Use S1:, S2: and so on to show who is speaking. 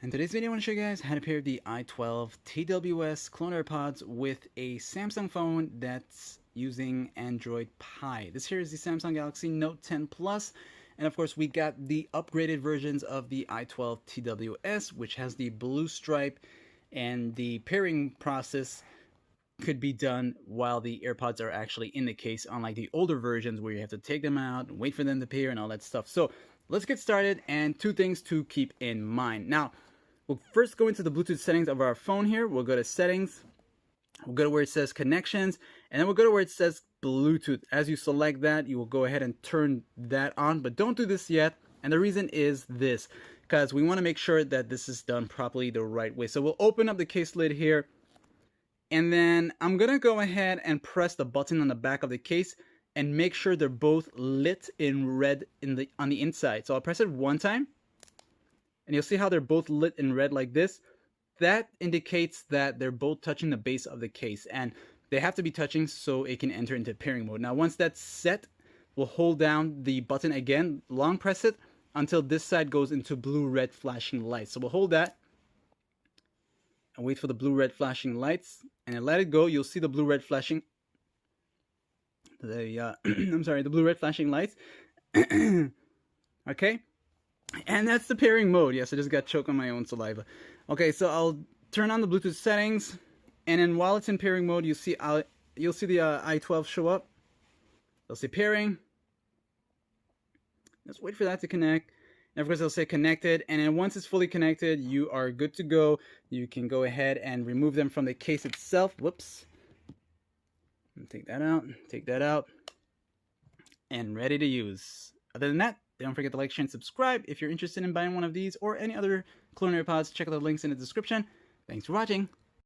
S1: In today's video, I want to show you guys how to pair the i12 TWS clone AirPods with a Samsung phone that's using Android Pie. This here is the Samsung Galaxy Note 10 Plus, and of course we got the upgraded versions of the i12 TWS, which has the blue stripe, and the pairing process could be done while the AirPods are actually in the case, unlike the older versions where you have to take them out, wait for them to pair, and all that stuff. So let's get started, and two things to keep in mind. Now, we'll first go into the Bluetooth settings of our phone here. We'll go to settings, we'll go to where it says connections, and then we'll go to where it says Bluetooth. As you select that, you will go ahead and turn that on, but don't do this yet. And the reason is this, because we want to make sure that this is done properly the right way. So we'll open up the case lid here, and then I'm gonna go ahead and press the button on the back of the case and make sure they're both lit in red on the inside. So I'll press it one time, and you'll see how they're both lit in red like this. That indicates that they're both touching the base of the case, and they have to be touching so it can enter into pairing mode. Now once that's set, we'll hold down the button again, long press it until this side goes into blue-red flashing lights. So we'll hold that and wait for the blue-red flashing lights, and then let it go. You'll see the blue-red flashing, I'm sorry, the blue-red flashing lights. Okay, and that's the pairing mode. Yes, I just got choked on my own saliva. Okay, so I'll turn on the Bluetooth settings, and then while it's in pairing mode, you'll see the i12 show up. They'll say pairing. Let's wait for that to connect. And of course, it'll say connected, and then once it's fully connected, you are good to go. You can go ahead and remove them from the case itself. Whoops. Take that out, and ready to use. Other than that, don't forget to like, share, and subscribe. If you're interested in buying one of these or any other clone AirPods, check out the links in the description. Thanks for watching.